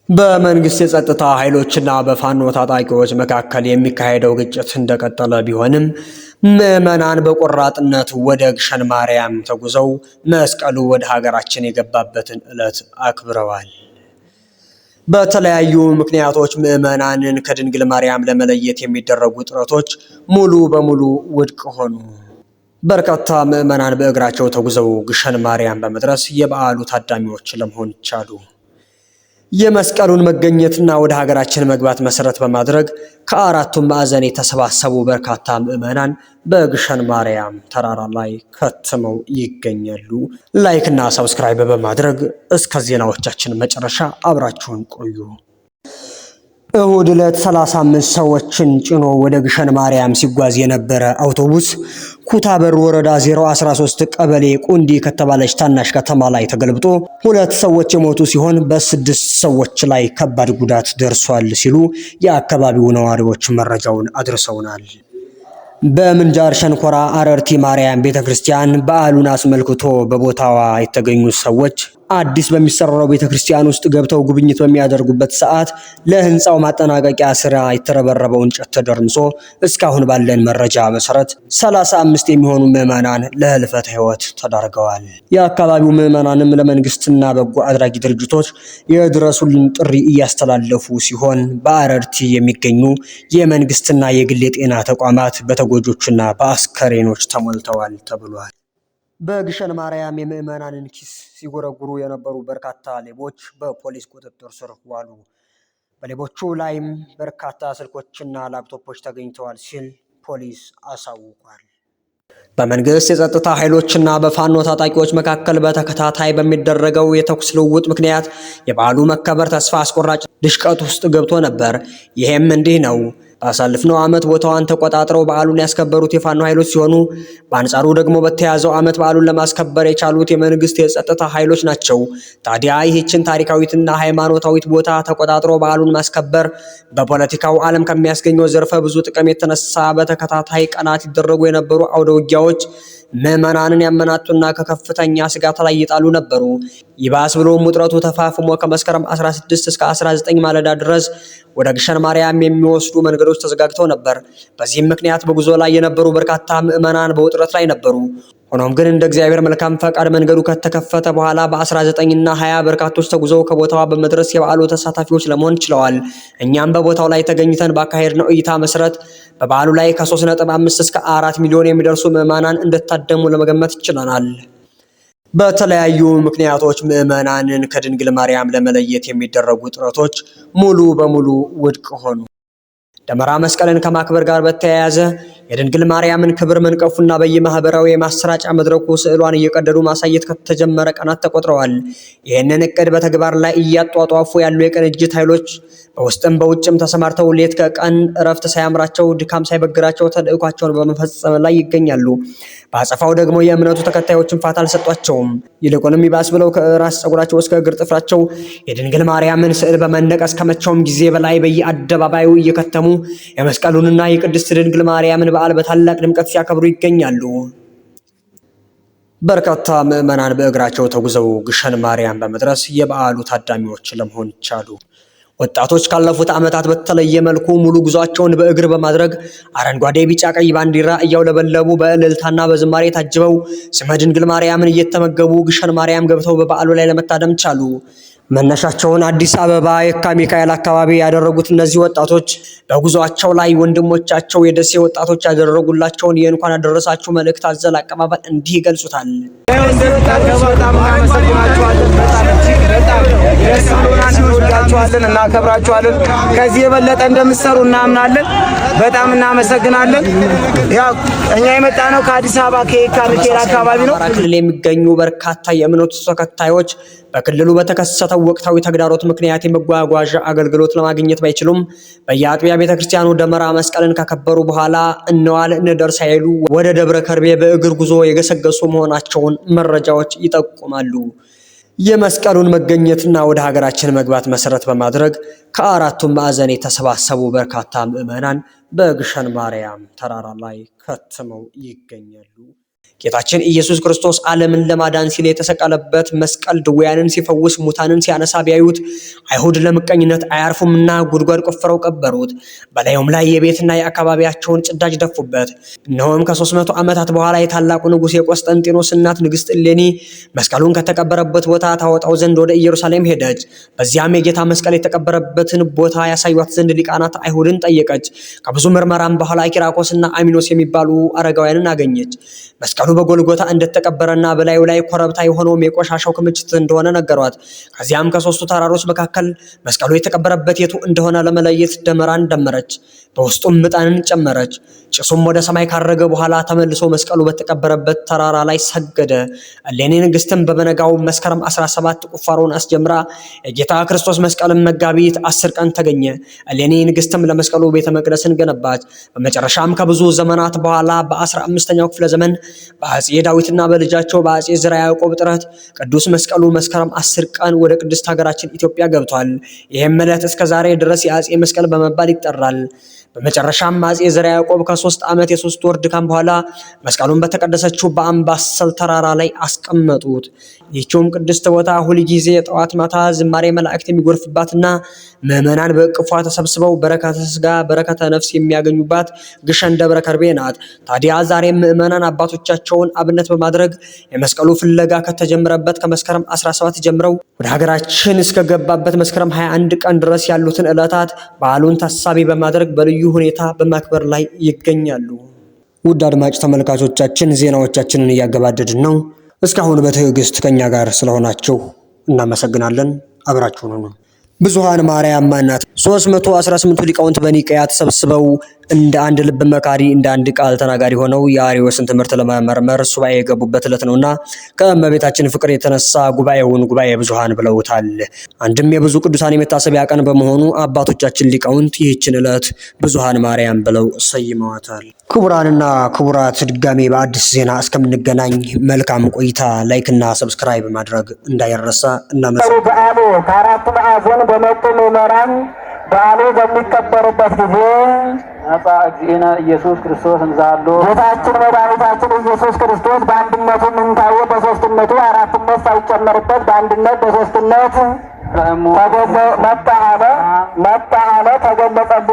በመንግስት የጸጥታ ኃይሎችና በፋኖ ታጣቂዎች መካከል የሚካሄደው ግጭት እንደቀጠለ ቢሆንም ምዕመናን በቆራጥነት ወደ ግሸን ማርያም ተጉዘው መስቀሉ ወደ ሀገራችን የገባበትን ዕለት አክብረዋል። በተለያዩ ምክንያቶች ምዕመናንን ከድንግል ማርያም ለመለየት የሚደረጉ ጥረቶች ሙሉ በሙሉ ውድቅ ሆኑ። በርካታ ምዕመናን በእግራቸው ተጉዘው ግሸን ማርያም በመድረስ የበዓሉ ታዳሚዎች ለመሆን ቻሉ። የመስቀሉን መገኘትና ወደ ሀገራችን መግባት መሰረት በማድረግ ከአራቱም ማዕዘን የተሰባሰቡ በርካታ ምዕመናን በግሸን ማርያም ተራራ ላይ ከትመው ይገኛሉ። ላይክ እና ሰብስክራይብ በማድረግ እስከ ዜናዎቻችን መጨረሻ አብራችሁን ቆዩ። እሁድ ዕለት 35 ሰዎችን ጭኖ ወደ ግሸን ማርያም ሲጓዝ የነበረ አውቶቡስ ኩታበር ወረዳ 013 ቀበሌ ቁንዲ ከተባለች ታናሽ ከተማ ላይ ተገልብጦ 2 ሰዎች የሞቱ ሲሆን በ6 ሰዎች ላይ ከባድ ጉዳት ደርሷል ሲሉ የአካባቢው ነዋሪዎች መረጃውን አድርሰውናል። በምንጃር ሸንኮራ አረርቲ ማርያም ቤተክርስቲያን በዓሉን አስመልክቶ በቦታዋ የተገኙ ሰዎች አዲስ በሚሰራው ቤተክርስቲያን ውስጥ ገብተው ጉብኝት በሚያደርጉበት ሰዓት ለህንፃው ማጠናቀቂያ ስራ የተረበረበው እንጨት ተደርምሶ እስካሁን ባለን መረጃ መሰረት 35 የሚሆኑ ምዕመናን ለህልፈተ ህይወት ተዳርገዋል። የአካባቢው ምዕመናንም ለመንግስትና በጎ አድራጊ ድርጅቶች የድረሱልን ጥሪ እያስተላለፉ ሲሆን በአረርቲ የሚገኙ የመንግስትና የግል የጤና ተቋማት በተጎጆችና በአስከሬኖች ተሞልተዋል ተብሏል። በግሸን ማርያም የምዕመናንን ኪስ ሲጎረጉሩ የነበሩ በርካታ ሌቦች በፖሊስ ቁጥጥር ስር ዋሉ። በሌቦቹ ላይም በርካታ ስልኮችና ላፕቶፖች ተገኝተዋል ሲል ፖሊስ አሳውቋል። በመንግስት የጸጥታ ኃይሎችና በፋኖ ታጣቂዎች መካከል በተከታታይ በሚደረገው የተኩስ ልውውጥ ምክንያት የበዓሉ መከበር ተስፋ አስቆራጭ ድሽቀት ውስጥ ገብቶ ነበር። ይሄም እንዲህ ነው። ባሳለፍነው ዓመት ቦታዋን ተቆጣጥረው በዓሉን ያስከበሩት የፋኖ ኃይሎች ሲሆኑ በአንጻሩ ደግሞ በተያዘው ዓመት በዓሉን ለማስከበር የቻሉት የመንግስት የጸጥታ ኃይሎች ናቸው። ታዲያ ይህችን ታሪካዊትና ሃይማኖታዊት ቦታ ተቆጣጥሮ በዓሉን ማስከበር በፖለቲካው ዓለም ከሚያስገኘው ዘርፈ ብዙ ጥቅም የተነሳ በተከታታይ ቀናት ይደረጉ የነበሩ አውደ ውጊያዎች ምዕመናንን ያመናቱና ከከፍተኛ ስጋት ላይ ይጣሉ ነበሩ። ይባስ ብሎም ውጥረቱ ተፋፍሞ ከመስከረም 16 እስከ 19 ማለዳ ድረስ ወደ ግሸን ማርያም የሚወስዱ መንገዶች ተዘጋግተው ነበር። በዚህም ምክንያት በጉዞ ላይ የነበሩ በርካታ ምዕመናን በውጥረት ላይ ነበሩ። ሆኖም ግን እንደ እግዚአብሔር መልካም ፈቃድ መንገዱ ከተከፈተ በኋላ በ19 እና 20 በርካቶች ተጉዘው ከቦታዋ በመድረስ የበዓሉ ተሳታፊዎች ለመሆን ችለዋል። እኛም በቦታው ላይ ተገኝተን ባካሄድነው እይታ መሰረት በበዓሉ ላይ ከ3.5 እስከ 4 ሚሊዮን የሚደርሱ ምዕመናን እንደታደሙ ለመገመት ችለናል። በተለያዩ ምክንያቶች ምዕመናንን ከድንግል ማርያም ለመለየት የሚደረጉ ጥረቶች ሙሉ በሙሉ ውድቅ ሆኑ። ደመራ መስቀልን ከማክበር ጋር በተያያዘ የድንግል ማርያምን ክብር መንቀፉና በየማህበራዊ የማሰራጫ መድረኩ ስዕሏን እየቀደዱ ማሳየት ከተጀመረ ቀናት ተቆጥረዋል። ይህንን እቅድ በተግባር ላይ እያጧጧፉ ያሉ የቅንጅት ኃይሎች በውስጥም በውጭም ተሰማርተው ሌት ከቀን እረፍት ሳያምራቸው ድካም ሳይበግራቸው ተልዕኳቸውን በመፈጸም ላይ ይገኛሉ። በአጸፋው ደግሞ የእምነቱ ተከታዮችን ፋታ አልሰጧቸውም። ይልቁንም ይባስ ብለው ከራስ ፀጉራቸው እስከ እግር ጥፍራቸው የድንግል ማርያምን ስዕል በመነቀስ ከመቼውም ጊዜ በላይ በየአደባባዩ እየከተሙ የመስቀሉንና የቅድስት ድንግል ማርያምን በዓል በታላቅ ድምቀት ሲያከብሩ ይገኛሉ። በርካታ ምዕመናን በእግራቸው ተጉዘው ግሸን ማርያም በመድረስ የበዓሉ ታዳሚዎች ለመሆን ቻሉ። ወጣቶች ካለፉት ዓመታት በተለየ መልኩ ሙሉ ጉዟቸውን በእግር በማድረግ አረንጓዴ፣ ቢጫ፣ ቀይ ባንዲራ እያውለበለቡ በእልልታና በዝማሬ ታጅበው ስመ ድንግል ማርያምን እየተመገቡ ግሸን ማርያም ገብተው በበዓሉ ላይ ለመታደም ቻሉ። መነሻቸውን አዲስ አበባ የካ ሚካኤል አካባቢ ያደረጉት እነዚህ ወጣቶች በጉዟቸው ላይ ወንድሞቻቸው የደሴ ወጣቶች ያደረጉላቸውን የእንኳን አደረሳችሁ መልእክት አዘል አቀባበል እንዲህ ይገልጹታል። እናከብራችኋለን። ከዚህ የበለጠ እንደምትሰሩ እናምናለን። በጣም እናመሰግናለን። ያው እኛ የመጣ ነው ከአዲስ አበባ ከየካ ሚካኤል አካባቢ ነው። ክልል የሚገኙ በርካታ የእምነቱ ተከታዮች በክልሉ በተከሰተው ወቅታዊ ተግዳሮት ምክንያት የመጓጓዣ አገልግሎት ለማግኘት ባይችሉም በየአጥቢያ ቤተክርስቲያኑ ደመራ መስቀልን ካከበሩ በኋላ እንዋል እንደር ሳይሉ ወደ ደብረ ከርቤ በእግር ጉዞ የገሰገሱ መሆናቸውን መረጃዎች ይጠቁማሉ። የመስቀሉን መገኘትና ወደ ሀገራችን መግባት መሰረት በማድረግ ከአራቱም ማዕዘን የተሰባሰቡ በርካታ ምዕመናን በግሸን ማርያም ተራራ ላይ ከትመው ይገኛሉ። ጌታችን ኢየሱስ ክርስቶስ ዓለምን ለማዳን ሲል የተሰቀለበት መስቀል ድውያንን ሲፈውስ ሙታንን ሲያነሳ ቢያዩት አይሁድ ለምቀኝነት አያርፉምና ጉድጓድ ቆፍረው ቀበሩት። በላዩም ላይ የቤትና የአካባቢያቸውን ጽዳጅ ደፉበት። እነሆም ከ300 ዓመታት በኋላ የታላቁ ንጉሥ የቆስጠንጢኖስ እናት ንግሥት እሌኒ መስቀሉን ከተቀበረበት ቦታ ታወጣው ዘንድ ወደ ኢየሩሳሌም ሄደች። በዚያም የጌታ መስቀል የተቀበረበትን ቦታ ያሳዩት ዘንድ ሊቃናት አይሁድን ጠየቀች። ከብዙ ምርመራም በኋላ ኪራኮስና አሚኖስ የሚባሉ አረጋውያንን አገኘች። መስቀሉ በጎልጎታ እንደተቀበረና በላዩ ላይ ኮረብታ የሆነውም የቆሻሻው ክምችት እንደሆነ ነገሯት። ከዚያም ከሶስቱ ተራሮች መካከል መስቀሉ የተቀበረበት የቱ እንደሆነ ለመለየት ደመራን ደመረች። በውስጡም ዕጣንን ጨመረች። ጭሱም ወደ ሰማይ ካረገ በኋላ ተመልሶ መስቀሉ በተቀበረበት ተራራ ላይ ሰገደ። እሌኒ ንግሥትም በበነጋው መስከረም 17 ቁፋሮን አስጀምራ የጌታ ክርስቶስ መስቀልን መጋቢት 10 ቀን ተገኘ። እሌኒ ንግሥትም ለመስቀሉ ቤተ መቅደስን ገነባች። በመጨረሻም ከብዙ ዘመናት በኋላ በ15ኛው ክፍለ ዘመን በአፄ ዳዊትና በልጃቸው በአፄ ዘርዓ ያዕቆብ ጥረት ቅዱስ መስቀሉ መስከረም 10 ቀን ወደ ቅድስት ሀገራችን ኢትዮጵያ ገብቷል። ይህም ዕለት እስከ ዛሬ ድረስ የአፄ መስቀል በመባል ይጠራል። በመጨረሻም አፄ ዘርዓ ያዕቆብ ከ3 ዓመት የ3 ወር ድካም በኋላ መስቀሉን በተቀደሰችው በአምባሰል ተራራ ላይ አስቀመጡት። ይህችውም ቅድስት ቦታ ሁልጊዜ ጠዋት ማታ ዝማሬ መላእክት የሚጎርፍባትና ምዕመናን በእቅፏ ተሰብስበው በረከተ ሥጋ በረከተ ነፍስ የሚያገኙባት ግሸን ደብረ ከርቤ ናት። ታዲያ ዛሬም ምዕመናን አባቶቻቸውን አብነት በማድረግ የመስቀሉ ፍለጋ ከተጀመረበት ከመስከረም 17 ጀምረው ወደ ሀገራችን እስከገባበት መስከረም 21 ቀን ድረስ ያሉትን ዕለታት በዓሉን ታሳቢ በማድረግ በልዩ ሁኔታ በማክበር ላይ ይገኛሉ። ውድ አድማጭ ተመልካቾቻችን ዜናዎቻችንን እያገባደድን ነው። እስካሁን በትዕግስት ከኛ ጋር ስለሆናችሁ እናመሰግናለን። አብራችሁን ሁኑ። ብዙኃን ማርያም ማናት? 318ቱ ሊቃውንት በኒቅያ ተሰብስበው እንደ አንድ ልብ መካሪ እንደ አንድ ቃል ተናጋሪ ሆነው የአርዮስን ትምህርት ለመመርመር ሱባኤ የገቡበት ዕለት ነውና ከእመቤታችን ፍቅር የተነሳ ጉባኤውን ጉባኤ ብዙኃን ብለውታል። አንድም የብዙ ቅዱሳን የመታሰቢያ ቀን በመሆኑ አባቶቻችን ሊቃውንት ይህችን ዕለት ብዙኃን ማርያም ብለው ሰይመዋታል። ክቡራንና ክቡራት ድጋሜ በአዲስ ዜና እስከምንገናኝ መልካም ቆይታ። ላይክና ሰብስክራይብ ማድረግ እንዳይረሳ። በዓሉ ከአራቱ ማዕዘን በመጡ ምዕመናን በዓሉ በሚከበርበት ጊዜ ነጻ እግዚእነ ኢየሱስ ክርስቶስ እንዛሎ ጌታችን መድኃኒታችን ኢየሱስ ክርስቶስ በአንድነቱ ምንታየ በሶስትነቱ አራትነት ሳይጨመርበት በአንድነት በሶስትነት መጣ አለ ተገለጸልን።